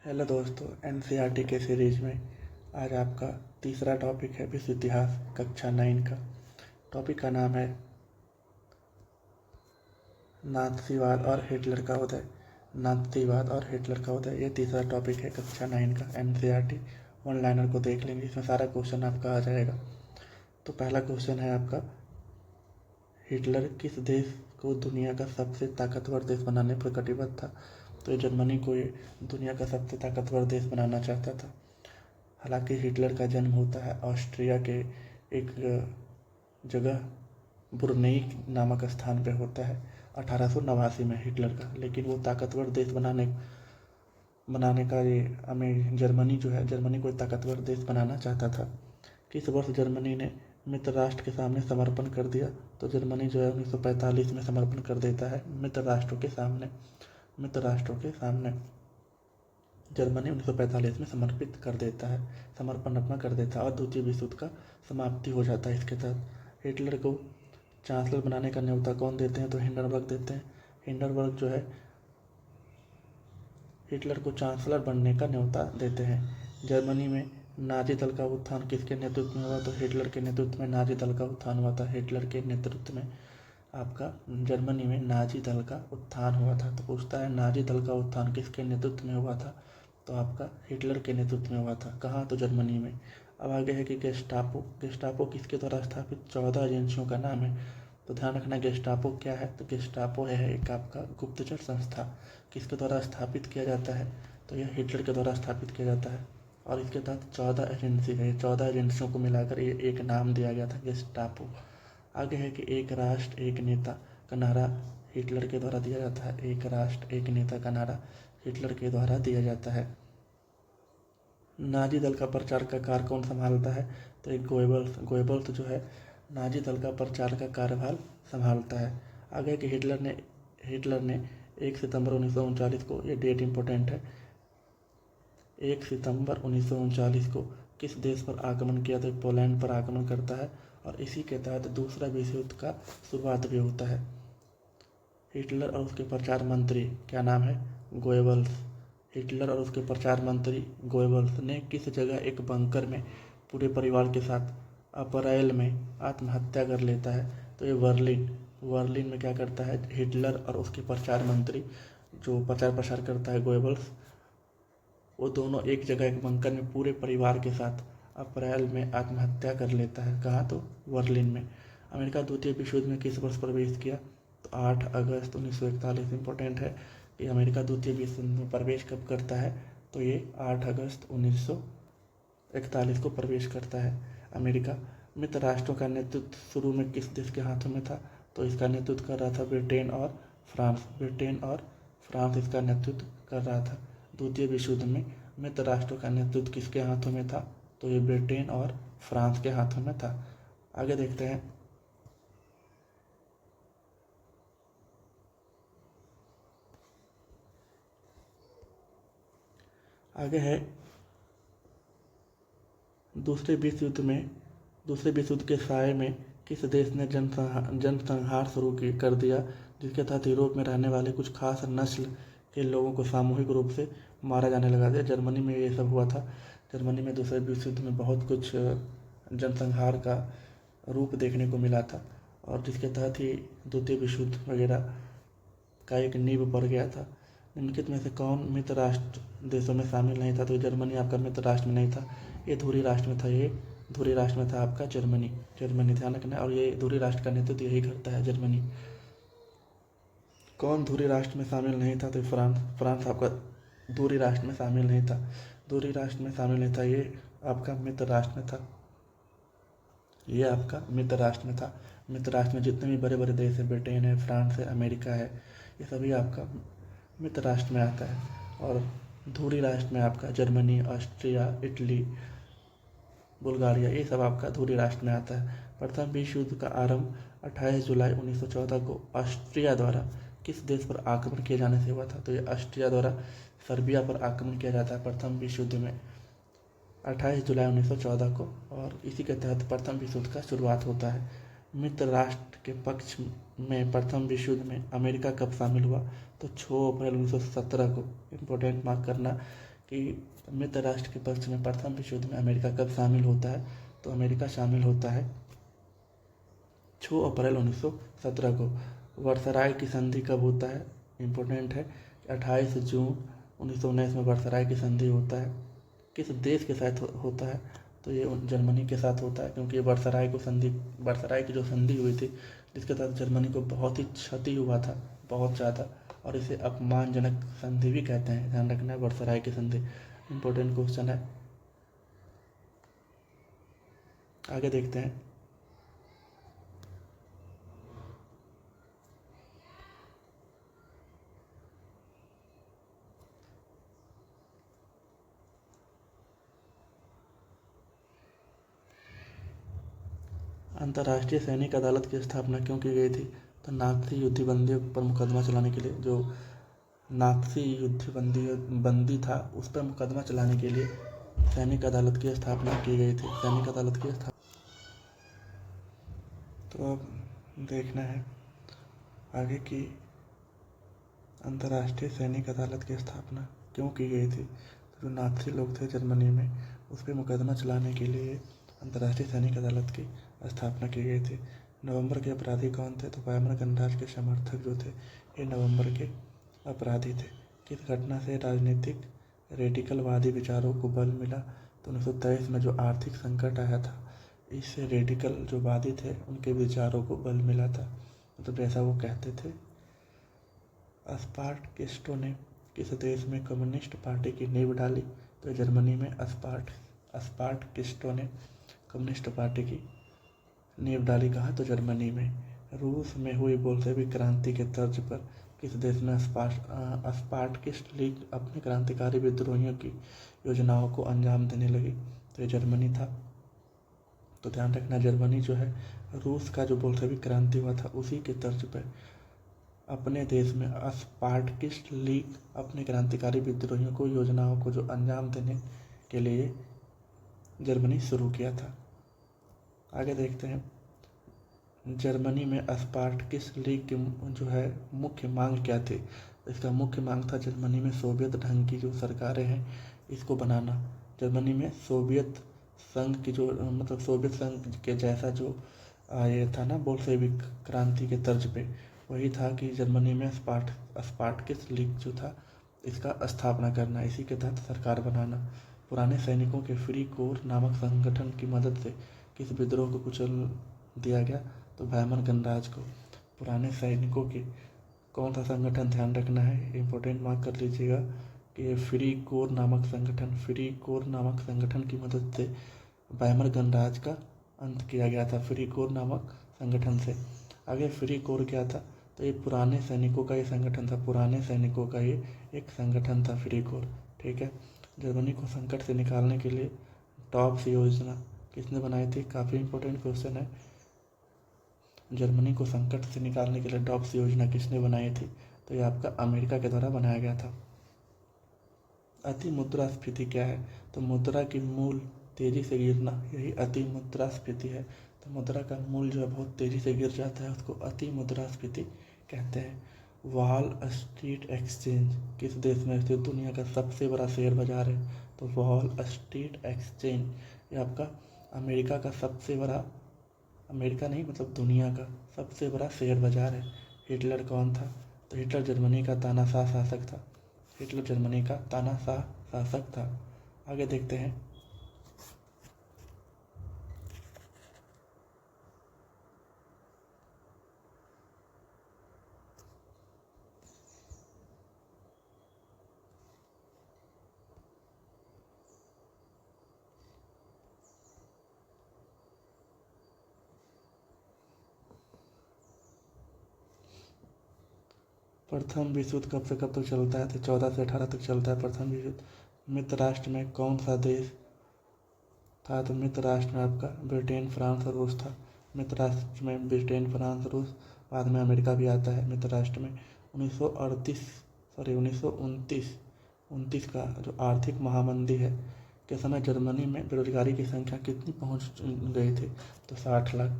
Hello दोस्तों, NCERT के series में आज आपका तीसरा टॉपिक है विश्व इतिहास कक्षा 9 का। टॉपिक का नाम है नाथसीवाद और हिटलर का उदय। नाथसीवाद और हिटलर का उदय, ये तीसरा टॉपिक है कक्षा 9 का। एनसीईआरटी वन लाइनर को देख लेंगे, इसमें सारा क्वेश्चन आपका आ जाएगा। तो पहला क्वेश्चन है आपका, हिटलर किस देश को दुनिया का सबसे ताकतवर देश बनाने पर कटिबद्ध था? तो ये जर्मनी को ये दुनिया का सबसे ताकतवर देश बनाना चाहता था। हालांकि हिटलर का जन्म होता है ऑस्ट्रिया के एक जगह ब्रुनेई नामक स्थान पे होता है 1889 में हिटलर का। लेकिन वो ताकतवर देश बनाने का ये हमें जर्मनी को ताकतवर देश बनाना चाहता था। किस वर्ष जर्मनी ने मित्र राष्ट्र के सामने समर्पण कर दिया? तो जर्मनी 1945 में समर्पण कर देता है मित्र राष्ट्रों के सामने जर्मनी 1945 में समर्पण अपना कर देता है और द्वितीय विश्व युद्ध का समाप्ति हो जाता है। इसके तहत हिटलर को चांसलर बनाने का न्योता कौन देते हैं? तो हिंडनबर्ग देते हैं। हिंडनबर्ग जो है हिटलर को चांसलर बनने का न्योता देते हैं। जर्मनी में नाजी दल का उत्थान किसके नेतृत्व में हुआ? तो हिटलर के नेतृत्व में नाजी दल का उत्थान हुआ था। हिटलर के नेतृत्व में आपका जर्मनी में नाजी दल का उत्थान हुआ था। तो पूछता है नाजी दल का उत्थान किसके नेतृत्व में हुआ था? तो आपका हिटलर के नेतृत्व में हुआ था। कहाँ? तो जर्मनी में। अब आगे है कि गेस्टापो किसके द्वारा स्थापित 14 एजेंसियों का नाम है? तो ध्यान रखना, गेस्टापो क्या है? तो गेस्टापो है एक आपका गुप्तचर संस्था। किसके द्वारा स्थापित किया जाता है? तो यह हिटलर के द्वारा स्थापित किया जाता है और इसके तहत 14 एजेंसी है। 14 एजेंसियों को मिलाकर ये एक नाम दिया गया था, गेस्टापो। आगे है कि एक राष्ट्र एक नेता का नारा हिटलर के द्वारा दिया जाता है। एक राष्ट्र एक नेता का नारा हिटलर के द्वारा दिया जाता है। नाजी दल का प्रचार का कार्य कौन संभालता है? तो एक गोएबल्स जो है नाजी दल का प्रचार का कार्यभार संभालता है। आगे कि हिटलर ने 1 सितंबर 1939 को, ये डेट इम्पोर्टेंट है, 1 सितंबर 1939 को किस देश पर आक्रमण किया? तो पोलैंड पर आक्रमण करता है और इसी के तहत दूसरा विश्व युद्ध का शुरुआत भी होता है। हिटलर और उसके प्रचार मंत्री क्या नाम है? गोएबल्स। हिटलर और उसके प्रचार मंत्री गोएबल्स ने किस जगह एक बंकर में पूरे परिवार के साथ अप्रैल में आत्महत्या कर लेता है? तो ये वर्लिन में क्या करता है हिटलर और उसके प्रचार मंत्री, जो प्रचार प्रसार करता है गोएबल्स, वो दोनों एक जगह एक बंकर में पूरे परिवार के साथ अप्रैल में आत्महत्या कर लेता है। कहाँ? तो वर्लिन में। अमेरिका द्वितीय विश्व युद्ध में किस वर्ष प्रवेश किया? तो 8 अगस्त 1941। इंपॉर्टेंट है कि अमेरिका द्वितीय विश्व युद्ध में प्रवेश कब करता है? तो ये 8 अगस्त 1941 को प्रवेश करता है अमेरिका। मित्र राष्ट्रों का नेतृत्व शुरू में किस देश के हाथों में था? तो इसका नेतृत्व कर रहा था ब्रिटेन और फ्रांस इसका नेतृत्व कर रहा था। द्वितीय विश्व युद्ध में मित्र राष्ट्रों का नेतृत्व किसके हाथों में था? तो ये ब्रिटेन और फ्रांस के हाथों में था। आगे देखते हैं, आगे है दूसरे विश्व युद्ध के साये में किस देश ने जनसंहार शुरू कर दिया, जिसके तहत यूरोप में रहने वाले कुछ खास नस्ल के लोगों को सामूहिक रूप से मारा जाने लगा था? जर्मनी में ये सब हुआ था। जर्मनी में दूसरे विश्व युद्ध में बहुत कुछ जनसंहार का रूप देखने को मिला था और जिसके तहत ही द्वितीय विश्व युद्ध वगैरह का एक नींव पड़ गया था। निम्नलिखित में से कौन मित्र राष्ट्र देशों में शामिल नहीं था? तो जर्मनी आपका मित्र राष्ट्र में नहीं था, ये धुरी राष्ट्र में था आपका जर्मनी। ध्यान रखना। और ये धुरी राष्ट्र का नेतृत्व यही करता है, जर्मनी। कौन धुरी राष्ट्र में शामिल नहीं था? तो फ्रांस आपका धुरी राष्ट्र में शामिल नहीं था। ये आपका मित्र राष्ट्र में था। मित्र राष्ट्र में जितने भी बड़े बड़े देश है, ब्रिटेन है, फ्रांस है, अमेरिका है, ये सभी आपका मित्र राष्ट्र में आता है। और धुरी राष्ट्र में आपका जर्मनी, ऑस्ट्रिया, इटली, बुल्गारिया, ये सब आपका धुरी राष्ट्र में आता है। प्रथम विश्व युद्ध का आरंभ 28 जुलाई 1914 को ऑस्ट्रिया द्वारा किस देश पर आक्रमण किए जाने से हुआ था? तो ये ऑस्ट्रिया द्वारा सर्बिया पर आक्रमण किया जाता है प्रथम विश्व युद्ध में 28 जुलाई 1914 को, और इसी के तहत प्रथम विश्व युद्ध का शुरुआत होता है। मित्र राष्ट्र के पक्ष में प्रथम विश्व युद्ध में अमेरिका कब शामिल हुआ? तो 6 अप्रैल 1917 को। इम्पोर्टेंट मार्क करना कि मित्र राष्ट्र के पक्ष में प्रथम विश्व युद्ध में अमेरिका कब शामिल होता है, तो अमेरिका शामिल होता है 6 अप्रैल 1917 को। वर्सराय की संधि कब होता है, इम्पोर्टेंट है, 28 जून 1919 में वर्सराय की संधि होता है। किस देश के साथ होता है, तो ये जर्मनी के साथ होता है, क्योंकि वर्सराय की जो संधि हुई थी जिसके तहत जर्मनी को बहुत ही क्षति हुआ था, बहुत ज़्यादा, और इसे अपमानजनक संधि भी कहते हैं, ध्यान रखना है। वर्सराय की संधि इम्पोर्टेंट क्वेश्चन है। आगे देखते हैं। अंतर्राष्ट्रीय सैनिक अदालत की स्थापना क्यों की गई थी, तो नाथी युद्धबंदियों पर मुकदमा चलाने के लिए, जो नाथी बंदी था उस पर मुकदमा चलाने के लिए सैनिक अदालत की स्थापना की गई थी। सैनिक अदालत की स्थापना, तो अब देखना है आगे की अंतर्राष्ट्रीय सैनिक अदालत की स्थापना क्यों की गई थी। तो जो नाथी लोग थे जर्मनी में, उस पर मुकदमा चलाने के लिए अंतर्राष्ट्रीय सैनिक अदालत की स्थापना की गई थी। नवंबर के अपराधी कौन थे, तो वायमन गणराज के समर्थक जो थे ये नवंबर के अपराधी थे। किस घटना से राजनीतिक रेडिकलवादी विचारों को बल मिला, तो 1923 में जो आर्थिक संकट आया था, इससे रेडिकल जो वादी थे उनके विचारों को बल मिला था, मतलब जैसा वो कहते थे। स्पार्टकिस्टों ने किस देश में कम्युनिस्ट पार्टी की नींव डाली, तो जर्मनी में स्पार्टकिस्टों ने कम्युनिस्ट पार्टी की नींव डाली। कहाँ, तो जर्मनी में। रूस में हुई बोल्शेविक क्रांति के तर्ज पर किस देश में स्पार्टकिस्ट लीग अपने क्रांतिकारी विद्रोहियों की योजनाओं को अंजाम देने लगी, तो ये जर्मनी था। तो ध्यान रखना, जर्मनी जो है रूस का जो बोल्शेविक क्रांति हुआ था उसी के तर्ज पर अपने देश में स्पार्टकिस्ट लीग अपने क्रांतिकारी विद्रोहियों को योजनाओं को जो अंजाम देने के लिए जर्मनी शुरू किया था। आगे देखते हैं। जर्मनी में स्पार्टकिस्ट लीग की जो है मुख्य मांग क्या थी, इसका मुख्य मांग था जर्मनी में सोवियत ढंग की जो सरकारें हैं इसको बनाना। जर्मनी में सोवियत संघ की जो मतलब सोवियत संघ के जैसा जो ये था ना बोल्शेविक क्रांति के तर्ज पे, वही था कि जर्मनी में स्पार्टकिस्ट लीग जो था इसका स्थापना करना, इसी के तहत सरकार बनाना। पुराने सैनिकों के फ्री कोर नामक संगठन की मदद से किस विद्रोह को कुचल दिया गया, तो वायमन गणराज को। पुराने सैनिकों के कौन सा संगठन, ध्यान रखना है, इम्पोर्टेंट मार्क कर लीजिएगा कि फ्री कोर नामक संगठन की मदद से वायमन गणराज का अंत किया गया था, फ्री कोर नामक संगठन से। आगे फ्री कोर क्या था, तो ये पुराने सैनिकों का ये संगठन था, पुराने सैनिकों का ये एक संगठन था फ्री कोर, ठीक है। जर्मनी को संकट से निकालने के लिए टॉप्स योजना किसने बनाई थी, काफ़ी इंपॉर्टेंट क्वेश्चन है। जर्मनी को संकट से निकालने के लिए टॉप्स योजना किसने बनाई थी, तो ये आपका अमेरिका के द्वारा बनाया गया था। अति मुद्रास्फीति क्या है, तो मुद्रा की मूल तेजी से गिरना, यही अति मुद्रास्फीति है। तो मुद्रा का मूल जो है बहुत तेजी से गिर जाता है, उसको अति मुद्रास्फीति कहते हैं। वॉल स्ट्रीट एक्सचेंज किस देश में स्थित दुनिया का सबसे बड़ा शेयर बाजार है, तो वॉल स्ट्रीट एक्सचेंज ये आपका अमेरिका का सबसे बड़ा, अमेरिका नहीं मतलब दुनिया का सबसे बड़ा शेयर बाजार है। हिटलर कौन था, तो हिटलर जर्मनी का तानाशाह शासक था, हिटलर जर्मनी का तानाशाह शासक था। आगे देखते हैं। प्रथम विश्व युद्ध कब से कब तक चलता है, तो 14 से 18 तक चलता है प्रथम विश्व युद्ध। मित्र राष्ट्र में कौन सा देश था, तो मित्र राष्ट्र में आपका ब्रिटेन, फ्रांस और रूस था। मित्र राष्ट्र में ब्रिटेन, फ्रांस, रूस, बाद में अमेरिका भी आता है मित्र राष्ट्र में। 1929 का जो आर्थिक महामंदी है के समय जर्मनी में बेरोजगारी की संख्या कितनी पहुंच गई थी, तो 60 लाख।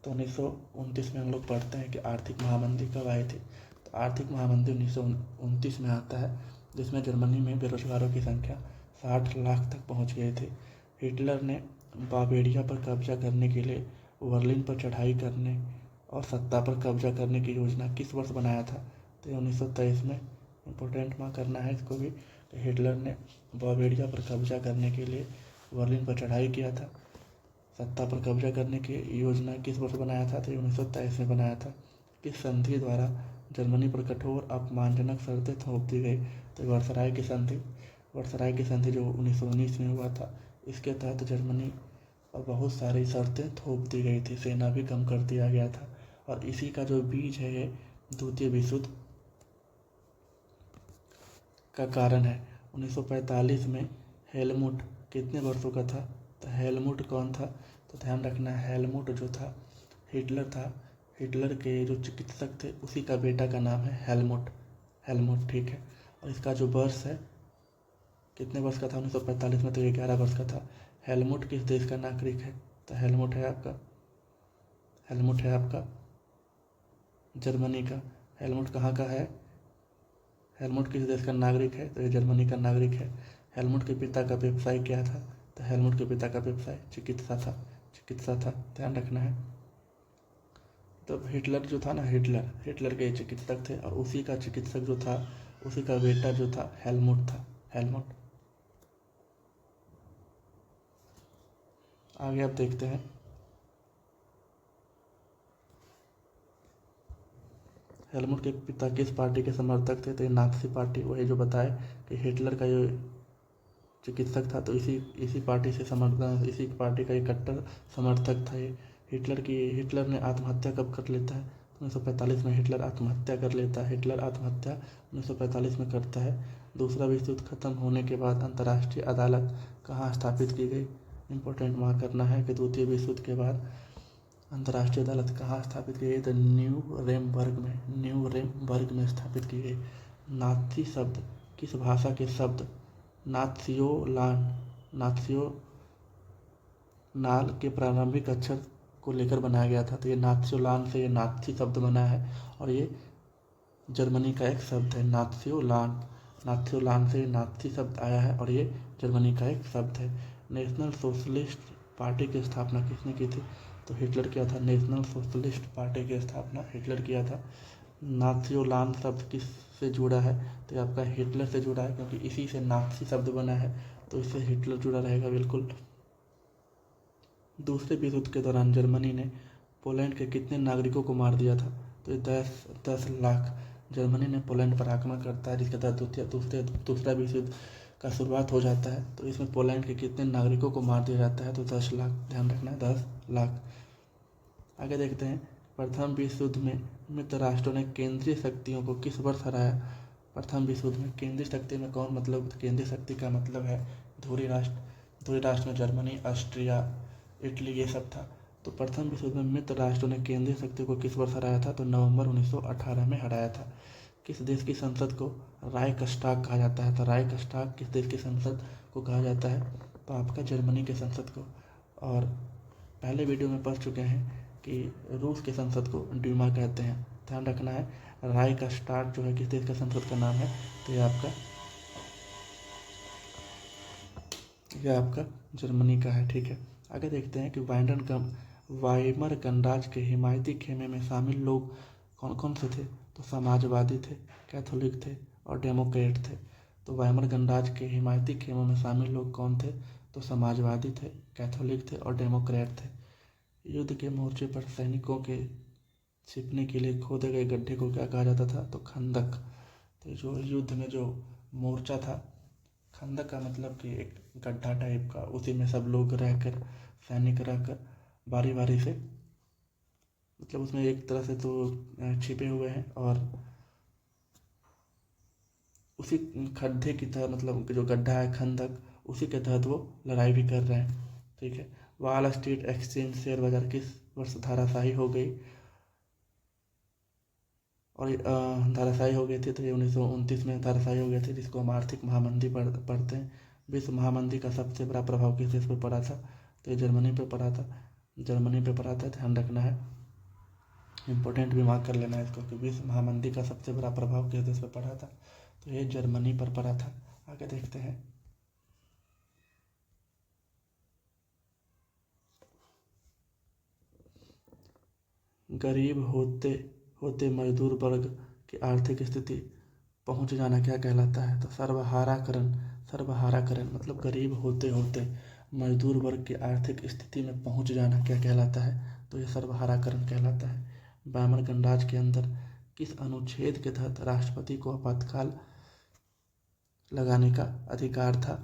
तो 1929 में हम लोग पढ़ते हैं कि आर्थिक महामंदी कब आई थी, तो आर्थिक महामंदी 1929 में आता है, जिसमें जर्मनी में बेरोजगारों की संख्या 60 लाख तक पहुंच गए थे। हिटलर ने बावेरिया पर कब्जा करने के लिए बर्लिन पर चढ़ाई करने और सत्ता पर कब्जा करने की योजना किस वर्ष बनाया था? तो 1923 में। इम्पोर्टेंट मार्क करना है इसको भी। तो हिटलर ने बावेरिया पर कब्जा करने के लिए बर्लिन पर चढ़ाई किया था। सत्ता पर कब्जा करने की योजना किस वर्ष बनाया था? तो 1923 में बनाया था। किस संधि द्वारा जर्मनी पर कठोर अपमानजनक शर्तें थोप दी गई? तो वर्सराय की संधि। वर्सराय की संधि जो 1919 में हुआ था, इसके तहत जर्मनी पर बहुत सारी शर्तें थोप दी गई थी, सेना भी कम कर दिया गया था। और इसी का जो बीज है ये द्वितीय विश्व युद्ध का कारण है। 1945 में हेलमुट कितने वर्षों का था? तो हेलमुट कौन था? तो ध्यान रखना, हेलमुट जो था हिटलर था। हिटलर के जो चिकित्सक थे उसी का बेटा का नाम है हेलमुट। हेलमुट, ठीक है। और इसका जो वर्ष है, कितने वर्ष का था 1945 में? तो 11 वर्ष का था। हेलमुट किस देश का नागरिक है? तो हेलमुट है आपका जर्मनी का। हेलमुट कहाँ का है? हेलमुट किस देश का नागरिक है? तो ये जर्मनी का नागरिक है। हेलमुट के पिता का व्यवसाय क्या था? तो हेलमुट के पिता का व्यवसाय चिकित्सा था। ध्यान रखना है। तो हिटलर जो था ना, हिटलर के चिकित्सक थे और उसी का चिकित्सक जो था, उसी का बेटा जो था हेलमुट था। हेलमुट। आगे आप देखते हैं। हेलमुट के पिता किस पार्टी के समर्थक थे? तो ये नाथसी पार्टी, वही जो बताए कि हिटलर का जो चिकित्सक था तो इसी पार्टी से समर्थन, इसी पार्टी का एक कट्टर समर्थक था ये। हिटलर ने आत्महत्या कब कर लेता है? 1945 में हिटलर आत्महत्या कर लेता है। हिटलर आत्महत्या 1945 में करता है। दूसरा विश्व युद्ध खत्म होने के बाद अंतर्राष्ट्रीय अदालत कहाँ स्थापित की गई? इंपॉर्टेंट मार्क करना है कि द्वितीय विश्व युद्ध के बाद अंतर्राष्ट्रीय अदालत कहाँ स्थापित की गई? तो न्यूरेमबर्ग में स्थापित की गई। नाथसी शब्द किस भाषा के शब्द नात्सियोनाल के प्रारंभिक अक्षर को लेकर बनाया गया था? तो ये नात्सियोलान से ये नाथसी शब्द बना है और ये जर्मनी का एक शब्द है। नात्सियोलान से नाथसी शब्द आया है और ये जर्मनी का एक शब्द है। नेशनल सोशलिस्ट पार्टी की स्थापना किसने की थी? तो हिटलर किया था। नेशनल सोशलिस्ट पार्टी की स्थापना हिटलर किया था। नात्सियोलान शब्द किस से जुड़ा है? तो ये आपका हिटलर से जुड़ा है, क्योंकि इसी से नाथसी शब्द बना है, तो इससे हिटलर जुड़ा रहेगा बिल्कुल। दूसरे विश्व युद्ध के दौरान जर्मनी ने पोलैंड के कितने नागरिकों को मार दिया था? तो ये 10 लाख। जर्मनी ने पोलैंड पर आक्रमण करता है, जिसके तहत दूसरा विश्व युद्ध का शुरुआत हो जाता है। तो इसमें पोलैंड के कितने नागरिकों को मार दिया जाता है? तो 10 लाख। ध्यान रखना है, 10 लाख। आगे देखते हैं। प्रथम विश्व युद्ध में मित्र राष्ट्रों ने केंद्रीय शक्तियों को किस वर्ष हराया? प्रथम विश्व युद्ध में केंद्रीय शक्ति में कौन, मतलब केंद्रीय शक्ति का मतलब है धुरी राष्ट्र में जर्मनी, ऑस्ट्रिया, इटली, ये सब था। तो प्रथम विश्व युद्ध में मित्र राष्ट्रों ने केंद्रीय शक्ति को किस वर्ष हराया था? तो नवंबर 1918 में हराया था। किस देश की संसद को राइक्सटाग कहा जाता है? तो राइक्सटाग किस देश की संसद को कहा जाता है? तो आपका जर्मनी के संसद को। और पहले वीडियो में पढ़ चुके हैं कि रूस के संसद को ड्यूमा कहते हैं। ध्यान रखना है। राइक्सटाग जो है किस देश का संसद का नाम है? तो ये आपका जर्मनी का है, ठीक है। आगे देखते हैं कि वाइमर गणराज्य के हिमायती खेमे में शामिल लोग कौन कौन से थे? तो समाजवादी थे, कैथोलिक थे और डेमोक्रेट थे। तो वाइमर गणराज्य के हिमायती खेमों में शामिल लोग कौन थे? तो समाजवादी थे, कैथोलिक थे और डेमोक्रेट थे। युद्ध के मोर्चे पर सैनिकों के छिपने के लिए खोदे गए गड्ढे को क्या कहा जाता था? तो खंदक। तो जो युद्ध में जो मोर्चा था, खंदक का मतलब कि एक गड्ढा टाइप का, उसी में सब लोग रहकर, सैनिक रहकर बारी बारी से, मतलब उसमें एक तरह से तो छिपे हुए हैं और उसी खड्डे की तरह, मतलब जो गड्ढा है खंदक, उसी के तहत वो लड़ाई भी कर रहे हैं, ठीक है। वॉल स्ट्रीट एक्सचेंज शेयर बाजार किस वर्ष धराशायी हो गई? और धराशायी हो गई थी तो ये 1929 में धराशायी हो गए थे, जिसको हम आर्थिक महामंदी पढ़ते हैं। विश्व महामंदी का सबसे बड़ा प्रभाव किस देश पर पड़ा था? तो ये जर्मनी पे पड़ा था। ध्यान रखना है, इंपॉर्टेंट भी मार्क कर लेना है इसको कि विश्व महामंदी का सबसे बड़ा प्रभाव किस देश पर पड़ा था? तो ये जर्मनी पर पड़ा था। आगे देखते हैं। गरीब होते होते मजदूर वर्ग की आर्थिक स्थिति पहुंच जाना क्या कहलाता है? तो सर्वहाराकरण। सर्वहाराकरण मतलब गरीब होते होते मजदूर वर्ग की आर्थिक स्थिति में पहुंच जाना क्या कहलाता है? तो ये सर्वहाराकरण कहलाता है। बामन गणराज्य के अंदर किस अनुच्छेद के तहत राष्ट्रपति को आपातकाल लगाने का अधिकार था?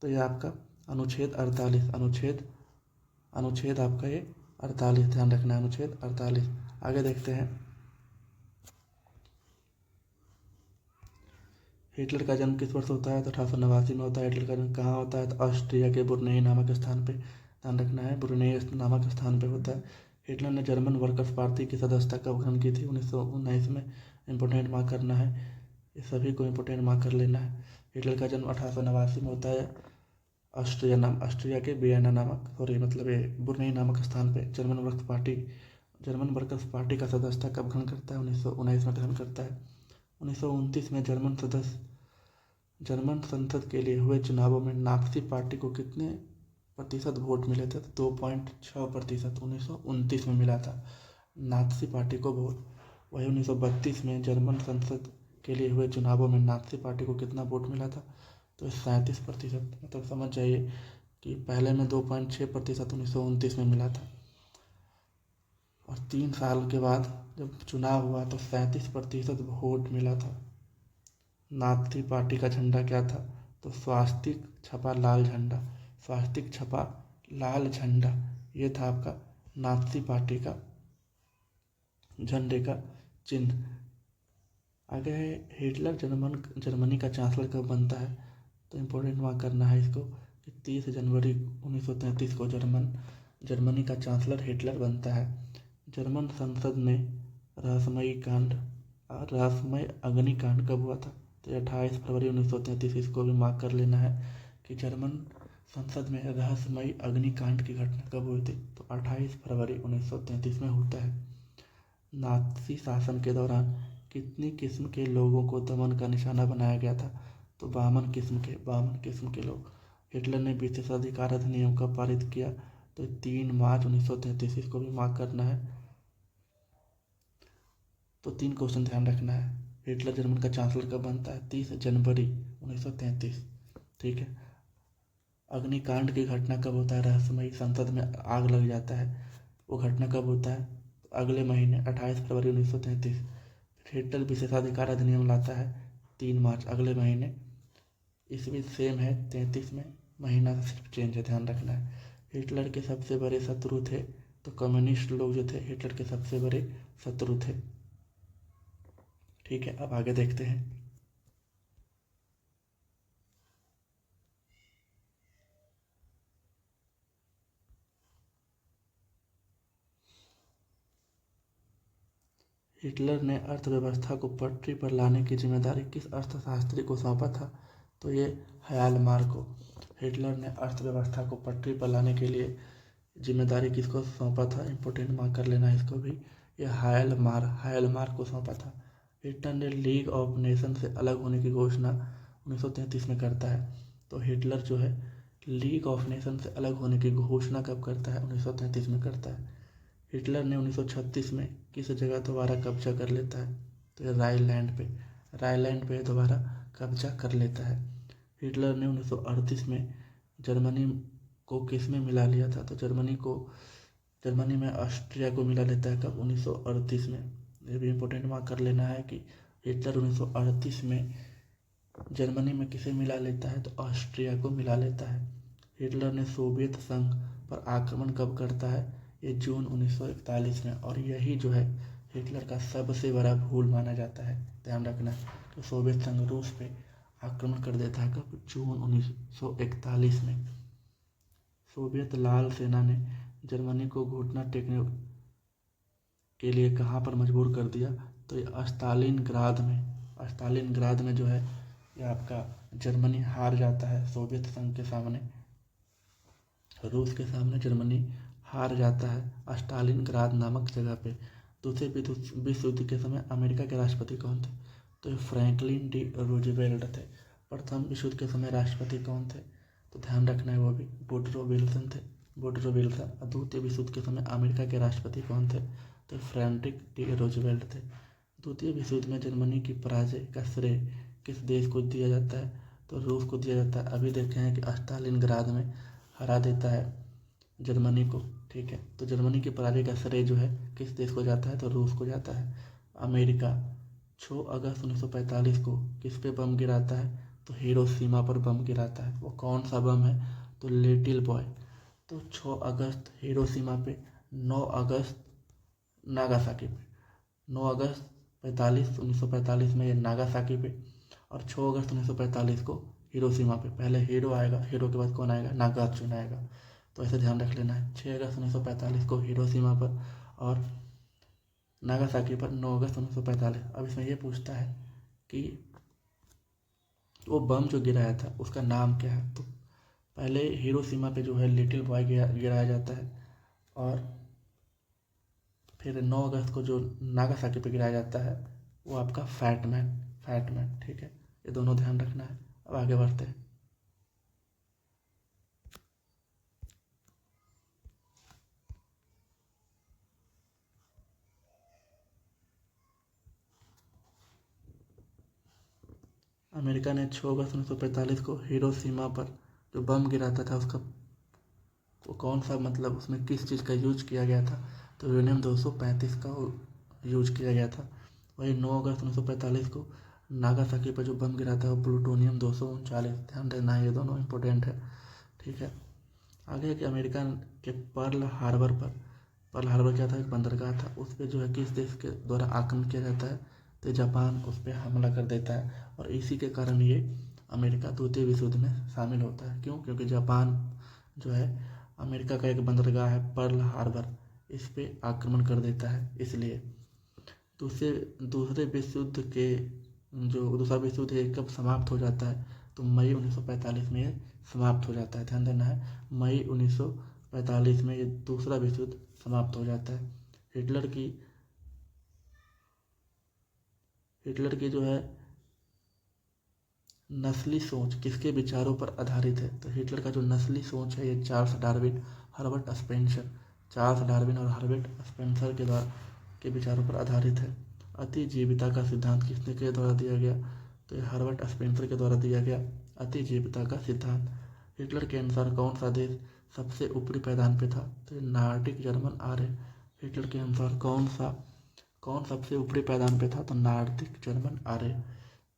तो ये आपका अनुच्छेद 48। अनुच्छेद आपका ये 48, ध्यान रखना है, अनुच्छेद 48। आगे देखते हैं। हिटलर का जन्म किस वर्ष होता है? तो 1889 में होता है। हिटलर का जन्म कहाँ होता है? तो ऑस्ट्रिया के ब्रुनेई नामक स्थान पे, ध्यान रखना है, ब्रुनेई नामक स्थान पे होता है। हिटलर ने जर्मन वर्कर्स पार्टी की सदस्यता कब ग्रहण की थी? 1919 में। इंपोर्टेंट मार्क करना है, ये सभी को इंपोर्टेंट मार्क कर लेना है। हिटलर का जन्म 1889 में होता है ऑस्ट्रिया के वियना नामक ये ब्रुनेई नामक स्थान पे। जर्मन वर्कर्स पार्टी का सदस्यता कब ग्रहण करता है? 1919 में ग्रहण करता है। 1929 में जर्मन संसद के लिए हुए चुनावों में नात्सी पार्टी को कितने प्रतिशत वोट मिले थे? 2.6%। 1929 में मिला था नात्सी पार्टी को वोट। वही 1932 में जर्मन संसद के लिए हुए चुनावों में नात्सी पार्टी को कितना वोट मिला था? तो 37%। मतलब समझ जाइए कि पहले में 2.6% 1929 में मिला था, और 3 साल के बाद जब चुनाव हुआ तो 37% वोट मिला था। नात्सी पार्टी का झंडा क्या था? तो स्वास्तिक छपा लाल झंडा। स्वास्तिक छपा लाल झंडा ये था आपका नात्सी पार्टी का झंडे का चिन्ह। आगे है हिटलर जर्मनी का चांसलर कब बनता है? तो इम्पोर्टेंट मार्क करना है इसको कि 30 जनवरी 1933 को जर्मनी का चांसलर हिटलर बनता है। जर्मन संसद में रहस्यमय अग्निकांड कब हुआ था? तो 28 फरवरी 1933। इसको भी मार्क कर लेना है कि जर्मन संसद में रहस्यमय अग्निकांड की घटना कब हुई थी? तो 28 फरवरी 1933 में होता है। नात्सी शासन के दौरान कितनी किस्म के लोगों को दमन का निशाना बनाया गया था? तो 52 किस्म के लोग। हिटलर ने विशेषाधिकार अधिनियम कब पारित किया? तो 3 मार्च 1933। इसको भी मार्क करना है। तो 3 क्वेश्चन ध्यान रखना है। हिटलर जर्मन का चांसलर कब बनता है? 30 जनवरी 1933। ठीक है। अग्निकांड की घटना कब होता है? रहस्यमयी संसद में आग लग जाता है, वो घटना कब होता है? अगले महीने 28 फरवरी 1933। हिटलर विशेषाधिकार अधिनियम लाता है 3 मार्च, अगले महीने। इसमें सेम है 33 में, महीना का सिर्फ चेंज है, ध्यान रखना है। हिटलर के सबसे बड़े शत्रु थे? तो कम्युनिस्ट लोग जो थे हिटलर के सबसे बड़े शत्रु थे। ठीक है, अब आगे देखते हैं। हिटलर ने अर्थव्यवस्था को पटरी पर लाने की जिम्मेदारी किस अर्थशास्त्री को सौंपा था? तो ये हायलमार को। हिटलर ने अर्थव्यवस्था को पटरी पर लाने के लिए जिम्मेदारी किसको सौंपा था? इंपोर्टेंट मार्क कर लेना इसको भी। ये हायलमार को सौंपा था। हिटलर ने लीग ऑफ नेशन से अलग होने की घोषणा 1933 में करता है। तो हिटलर जो है लीग ऑफ नेशन से अलग होने की घोषणा कब करता है? 1933 में करता है। हिटलर ने 1936 में किस जगह दोबारा कब्जा कर लेता है? तो ये रायलैंड पे दोबारा कब्जा कर लेता है। हिटलर ने 1938 में जर्मनी को किस में मिला लिया था? तो जर्मनी में ऑस्ट्रिया को मिला लेता है। कब? 1938 में। ये भी इम्पोर्टेंट मार्क कर लेना है कि हिटलर 1938 में जर्मनी में किसे मिला लेता है? तो ऑस्ट्रिया को मिला लेता है। हिटलर ने सोवियत संघ पर आक्रमण कब करता है? ये जून 1941 में। और यही जो है हिटलर का सबसे बड़ा भूल माना जाता है, ध्यान रखना। तो सोवियत संघ रूस पे आक्रमण कर देता है कब? जून 1941 में। सोवियत लाल सेना ने जर्मनी को घुटना टेकने के लिए कहाँ पर मजबूर कर दिया? तो ये स्टालिनग्राद में जो है ये आपका जर्मनी हार जाता है सोवियत संघ के सामने। रूस के सामने जर्मनी हार जाता है स्टालिनग्राद नामक जगह पे। दूसरे विश्व युद्ध के समय अमेरिका के राष्ट्रपति कौन थे? तो ये फ्रैंकलिन डी रूजवेल्ट थे। प्रथम विश्व युद्ध के समय राष्ट्रपति कौन थे? तो ध्यान रखना है वो भी वुडरो विल्सन थे, वुडरो विल्सन। और द्वितीय विश्व युद्ध के समय अमेरिका के राष्ट्रपति कौन थे? तो फ्रैंकलिन डी रूजवेल्ट थे। द्वितीय विश्व युद्ध में जर्मनी की पराजय का श्रेय किस देश को दिया जाता है? तो रूस को दिया जाता है। अभी देखे हैं कि स्टालिनग्राद में हरा देता है जर्मनी को, ठीक है। तो जर्मनी की पराजय का श्रेय जो है किस देश को जाता है? तो रूस को जाता है। अमेरिका 6 अगस्त 1945 को किस पे बम गिराता है? तो हिरोशिमा पर बम गिराता है। वो कौन सा बम है? तो लिटिल बॉय। तो 6 अगस्त हिरोशिमा पे, 9 अगस्त नागासाकी पे। 9 अगस्त 1945 में ये नागासाकी पे, और 6 अगस्त 1945 को हिरोशिमा पे। पहले हीरो आएगा, हीरो के बाद कौन आएगा? नागार्जुन आएगा। तो ऐसे ध्यान रख लेना है। 6 अगस्त 1945 को हिरोशिमा पर और नागासाकी पर 9 अगस्त 1945। अब इसमें ये पूछता है कि वो बम जो गिराया था उसका नाम क्या है? तो पहले हिरोशिमा पे जो है लिटिल बॉय गिराया जाता है, और फिर 9 अगस्त को जो नागासाकी पे गिराया जाता है वो आपका फैटमैन, ठीक है। ये दोनों ध्यान रखना है। अब आगे बढ़ते हैं। अमेरिका ने 6 अगस्त 1945 को हिरोशिमा पर जो बम गिराता था उसका वो कौन सा, मतलब उसमें किस चीज़ का यूज किया गया था? तो यूरेनियम 235 का यूज किया गया था। वही 9 अगस्त 1945 को नागासाकी पर जो बम गिरा था वो प्लूटोनियम 239। ध्यान देना है, ये दोनों इंपॉर्टेंट है, ठीक है। आगे कि अमेरिका के पर्ल हार्बर क्या था? एक बंदरगाह था। उस पर जो है किस देश के द्वारा आक्रमण किया जाता है? तो जापान उस पर हमला कर देता है, और इसी के कारण ये अमेरिका द्वितीय विश्व युद्ध में शामिल होता है। क्यों? क्योंकि जापान जो है अमेरिका का एक बंदरगाह है पर्ल हार्बर, इस पे आक्रमण कर देता है, इसलिए। दूसरे विश्व युद्ध के जो दूसरा विश्व युद्ध है कब समाप्त हो जाता है? तो मई 1945 में ये समाप्त हो जाता है। ध्यान देना है, मई 1945 में ये दूसरा विश्व युद्ध समाप्त हो जाता है। हिटलर की जो है नस्ली सोच किसके विचारों पर आधारित है? तो हिटलर का जो नस्ली सोच है ये चार्ल्स डार्विन और हर्बर्ट स्पेंसर के विचारों पर आधारित है। अतिजीविता का सिद्धांत किसने के द्वारा दिया गया? तो ये हर्बर्ट स्पेंसर के द्वारा दिया गया अतिजीविता का सिद्धांत। हिटलर के अनुसार कौन सा देश सबसे ऊपरी पायदान पे था? तो ये नार्डिक जर्मन आर्य। हिटलर के अनुसार कौन सबसे ऊपरी पायदान पे था? तो नार्डिक जर्मन आर्य।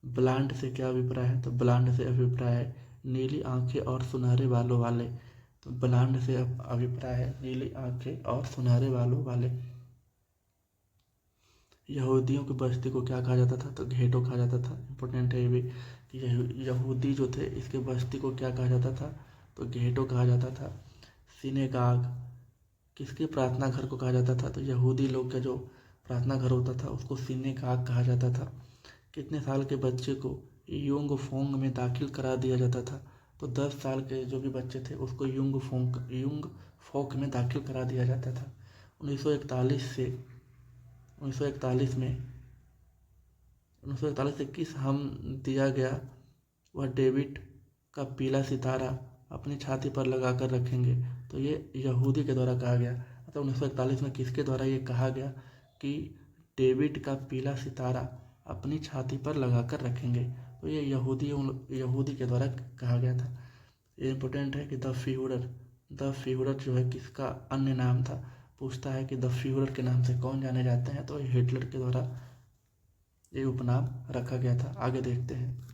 ब्लांड से क्या अभिप्राय है? तो ब्लांड से अभिप्राय है नीली आंखें और सुनहरे बालों वाले। तो ब्लांड से अभिप्राय है नीली आंखें और सुनहरे बालों वाले। यहूदियों की बस्ती को क्या कहा जाता था? तो घेटो कहा जाता था। इंपॉर्टेंट है ये भी कि यहूदी जो थे इसके बस्ती को क्या कहा जाता था? तो घेटो कहा जाता था। सिनेगाग किसके प्रार्थना घर को कहा जाता था? तो यहूदी लोग का जो प्रार्थना घर होता था उसको सिनेगाग कहा जाता था। कितने साल के बच्चे को युंग फोंग में दाखिल करा दिया जाता था? तो 10 साल के जो भी बच्चे थे उसको युंग फोंग में दाखिल करा दिया जाता था। 1941 में 1941 से किस हम दिया गया वह डेविड का पीला सितारा अपनी छाती पर लगा कर रखेंगे? तो ये यहूदी के द्वारा कहा गया। मतलब 1941 में किसके द्वारा ये कहा गया कि डेविड का पीला सितारा अपनी छाती पर लगाकर रखेंगे? तो ये यहूदी के द्वारा कहा गया था। ये इंपॉर्टेंट है कि द फ्यूहरर जो है किसका अन्य नाम था? पूछता है कि द फ्यूहरर के नाम से कौन जाने जाते हैं? तो हिटलर के द्वारा ये उपनाम रखा गया था। आगे देखते हैं।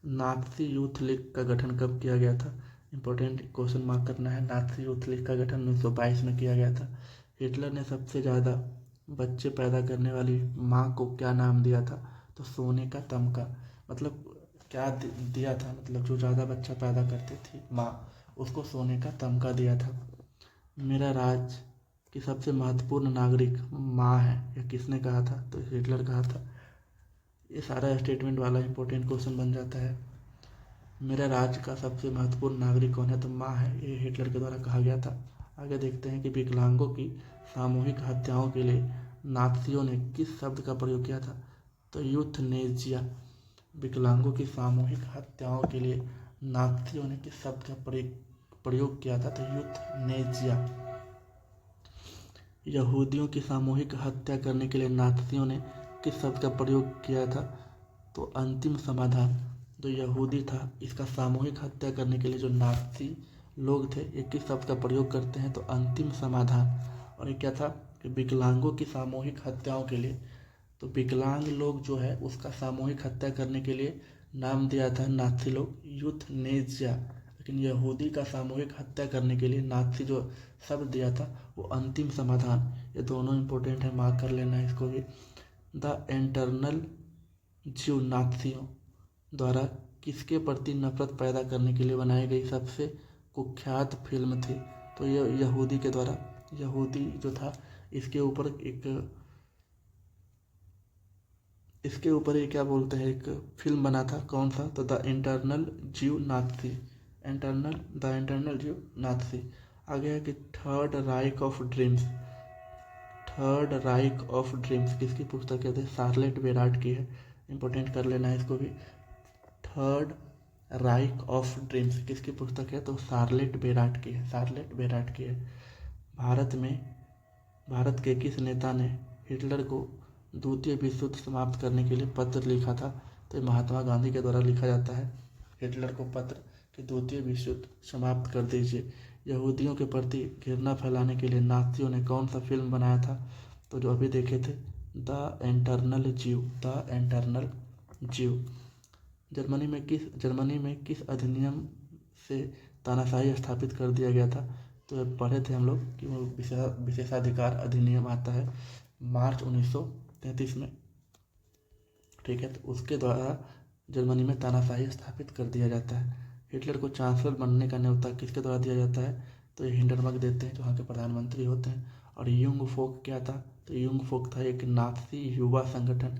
नाथसी यूथ लीग का गठन कब किया गया था? इंपॉर्टेंट क्वेश्चन मार्क करना है। नाथसी यूथ लीग का गठन 1922 में किया गया था। हिटलर ने सबसे ज़्यादा बच्चे पैदा करने वाली माँ को क्या नाम दिया था? तो सोने का तमगा। मतलब क्या दिया था? मतलब जो ज़्यादा बच्चा पैदा करती थी माँ उसको सोने का तमगा दिया था। मेरा राज की सबसे महत्वपूर्ण नागरिक माँ है, यह किसने कहा था? तो हिटलर कहा था। ये सारा स्टेटमेंट वाला इंपॉर्टेंट क्वेश्चन बन जाता है। मेरा राज्य का सबसे महत्वपूर्ण नागरिक कौन है? तो माँ है। ये हिटलर के द्वारा कहा गया था। आगे देखते हैं कि विकलांगों की सामूहिक हत्याओं के लिए नात्सियों ने किस शब्द का प्रयोग किया था? तो यूथनेजिया। विकलांगों की सामूहिक हत्याओं के लिए नात्सियों ने किस शब्द का प्रयोग किया था? तो यूथनेजिया। यहूदियों की सामूहिक हत्या करने के लिए नात्सियों ने किस शब्द का प्रयोग किया था? तो अंतिम समाधान। जो यहूदी था, इसका सामूहिक हत्या करने के लिए जो नात्सी लोग थे, ये किस शब्द का प्रयोग करते हैं? तो अंतिम समाधान। और ये क्या था कि विकलांगों की सामूहिक हत्याओं के लिए, तो विकलांग लोग जो है उसका सामूहिक हत्या करने के लिए नाम दिया था नात्सी लोग यूथनेजिया। लेकिन यहूदी का सामूहिक हत्या करने के लिए नात्सी जो शब्द दिया था वो अंतिम समाधान। ये दोनों इंपॉर्टेंट है, मार्क कर लेना है इसको भी। द इंटरनल ज्यू नात्सियों द्वारा किसके प्रति नफरत पैदा करने के लिए बनाई गई सबसे कुख्यात फिल्म थी? तो ये यहूदी के द्वारा, यहूदी जो था इसके ऊपर ये क्या बोलते हैं, एक फिल्म बना था। कौन सा? तो द इंटरनल ज्यू नात्सी। द इंटरनल ज्यू नात्सी। आगे है कि थर्ड राइक ऑफ ड्रीम्स किसकी पुस्तक है? शार्लेट बेराट की है। इंपॉर्टेंट कर लेना है इसको भी। थर्ड राइक ऑफ ड्रीम्स किसकी पुस्तक है? तो शार्लेट बेराट की है। शार्लेट बेराट की है। भारत के किस नेता ने हिटलर को द्वितीय विश्व युद्ध समाप्त करने के लिए पत्र लिखा था? तो महात्मा गांधी के द्वारा लिखा जाता है हिटलर को पत्र कि द्वितीय विश्व युद्ध समाप्त कर दीजिए। यहूदियों के प्रति घृणा फैलाने के लिए नात्सियों ने कौन सा फिल्म बनाया था? तो जो अभी देखे थे, द इंटरनल ज्यू। जर्मनी में किस अधिनियम से तानाशाही स्थापित कर दिया गया था? तो पढ़े थे हम लोग कि वो विशेषाधिकार अधिनियम आता है मार्च 1933 में। ठीक है, तो उसके द्वारा जर्मनी में तानाशाही स्थापित कर दिया जाता है। हिटलर को चांसलर बनने का न्योता किसके द्वारा दिया जाता है? तो ये हिंडनबर्ग देते हैं, जो वहाँ के प्रधानमंत्री होते हैं। और युंग फोक क्या था? तो युंग फोक था एक नात्सी युवा संगठन।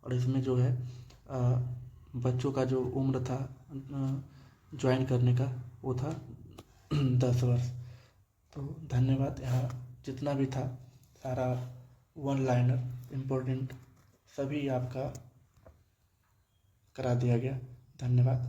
और इसमें जो है बच्चों का जो उम्र था ज्वाइन करने का, वो था 10 वर्ष। तो धन्यवाद। यहाँ जितना भी था सारा वन लाइनर इम्पोर्टेंट सभी आपका करा दिया गया। धन्यवाद।